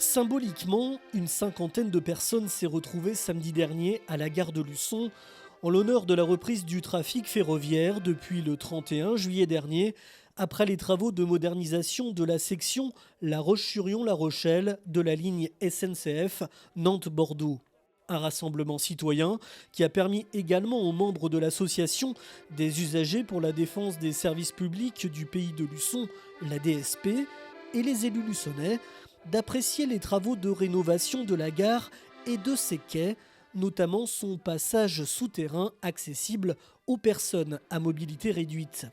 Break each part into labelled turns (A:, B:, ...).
A: Symboliquement, une cinquantaine de personnes s'est retrouvée samedi dernier à la gare de Luçon en l'honneur de la reprise du trafic ferroviaire depuis le 31 juillet dernier, après les travaux de modernisation de la section La Roche-sur-Yon-La Rochelle de la ligne SNCF Nantes-Bordeaux. Un rassemblement citoyen qui a permis également aux membres de l'association des usagers pour la défense des services publics du pays de Luçon, la DSP, et les élus luçonnais d'apprécier les travaux de rénovation de la gare et de ses quais, notamment son passage souterrain accessible aux personnes à mobilité réduite.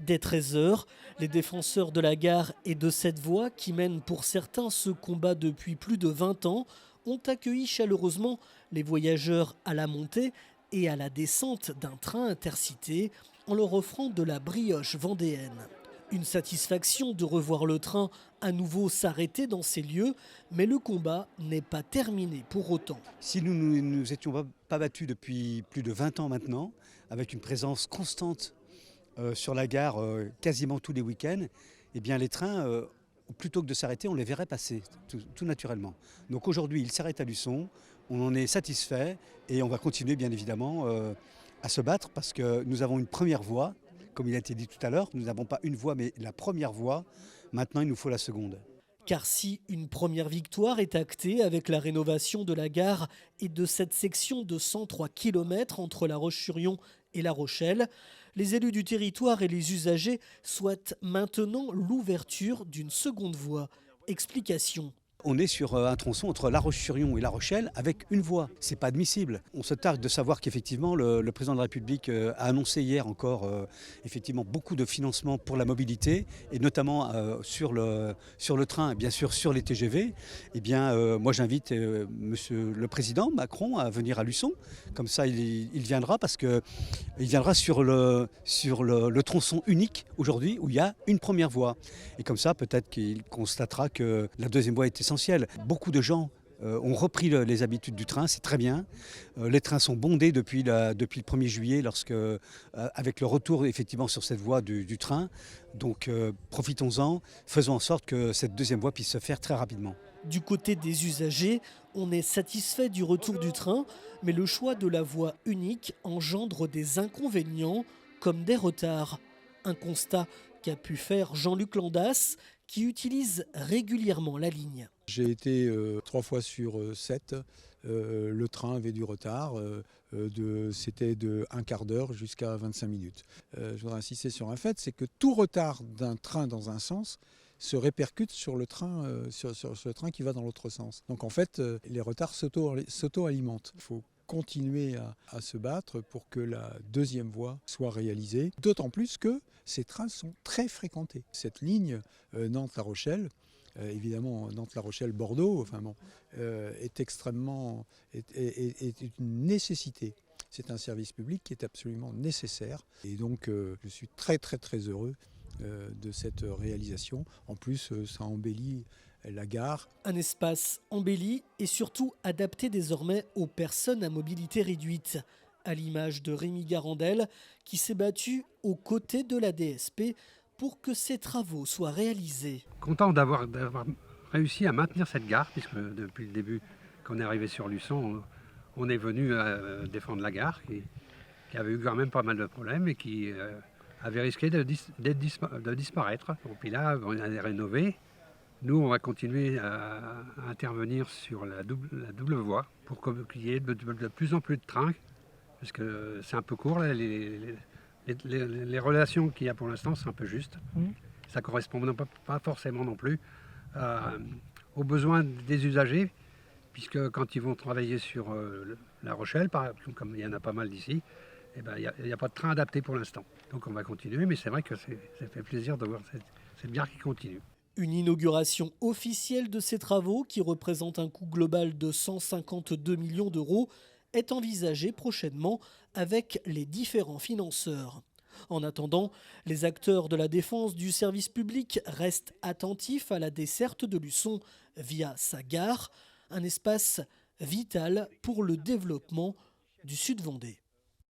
A: Dès 13 heures, les défenseurs de la gare et de cette voie qui mène pour certains ce combat depuis plus de 20 ans ont accueilli chaleureusement les voyageurs à la montée et à la descente d'un train intercité en leur offrant de la brioche vendéenne. Une satisfaction de revoir le train à nouveau s'arrêter dans ces lieux, mais le combat n'est pas terminé pour autant.
B: Si nous ne nous étions pas battus depuis plus de 20 ans maintenant, avec une présence constante sur la gare quasiment tous les week-ends, eh bien les trains, plutôt que de s'arrêter, on les verrait passer tout naturellement. Donc aujourd'hui, ils s'arrêtent à Luçon, on en est satisfait et on va continuer bien évidemment à se battre parce que nous avons une première voie. Comme il a été dit tout à l'heure, nous n'avons pas une voie mais la première voie. Maintenant, il nous faut la seconde.
A: Car si une première victoire est actée avec la rénovation de la gare et de cette section de 103 km entre La Roche-sur-Yon et La Rochelle, les élus du territoire et les usagers souhaitent maintenant l'ouverture d'une seconde voie. Explication.
B: On est sur un tronçon entre La Roche-sur-Yon et La Rochelle avec une voie. C'est pas admissible. On se targue de savoir qu'effectivement le président de la République a annoncé hier encore effectivement beaucoup de financements pour la mobilité et notamment sur le train et bien sûr sur les TGV. Eh bien moi j'invite monsieur le président Macron à venir à Luçon. Comme ça il viendra parce que il viendra sur le tronçon unique aujourd'hui où il y a une première voie. Et comme ça peut-être qu'il constatera que la deuxième voie est essentielle. Beaucoup de gens ont repris les habitudes du train, c'est très bien. Les trains sont bondés depuis le 1er juillet avec le retour effectivement sur cette voie du train. Donc profitons-en, faisons en sorte que cette deuxième voie puisse se faire très rapidement.
A: Du côté des usagers, on est satisfait du retour du train, mais le choix de la voie unique engendre des inconvénients comme des retards. Un constat qu'a pu faire Jean-Luc Landas, qui utilise régulièrement la ligne.
C: J'ai été 3 fois sur 7. Le train avait du retard. C'était de un quart d'heure jusqu'à 25 minutes. Je voudrais insister sur un fait, c'est que tout retard d'un train dans un sens se répercute sur le train, sur le train qui va dans l'autre sens. Donc en fait, les retards s'auto-alimentent. Il faut continuer à se battre pour que la deuxième voie soit réalisée, d'autant plus que ces trains sont très fréquentés. Cette ligne Nantes-La Rochelle, évidemment Nantes-La Rochelle-Bordeaux, est extrêmement est une nécessité. C'est un service public qui est absolument nécessaire et donc je suis très heureux de cette réalisation. En plus, ça embellit la gare.
A: Un espace embelli et surtout adapté désormais aux personnes à mobilité réduite, à l'image de Rémi Garandel qui s'est battu aux côtés de la DSP pour que ces travaux soient réalisés.
D: Content d'avoir réussi à maintenir cette gare, puisque depuis le début qu'on est arrivé sur Luçon, on est venu défendre la gare, qui avait eu quand même pas mal de problèmes et qui avait risqué de disparaître. Et puis là, on a rénové. Nous, on va continuer à intervenir sur la double voie pour qu'il y ait de plus en plus de trains, parce que c'est un peu court, là, les relations qu'il y a pour l'instant, c'est un peu juste. Ça ne correspond pas forcément non plus aux besoins des usagers, puisque quand ils vont travailler sur La Rochelle, comme il y en a pas mal d'ici, eh ben, il n'y a pas de train adapté pour l'instant. Donc on va continuer, mais c'est vrai que ça fait plaisir de voir cette gare qui continue.
A: Une inauguration officielle de ces travaux, qui représente un coût global de 152 millions d'euros, est envisagée prochainement avec les différents financeurs. En attendant, les acteurs de la défense du service public restent attentifs à la desserte de Luçon via sa gare, un espace vital pour le développement du Sud-Vendée.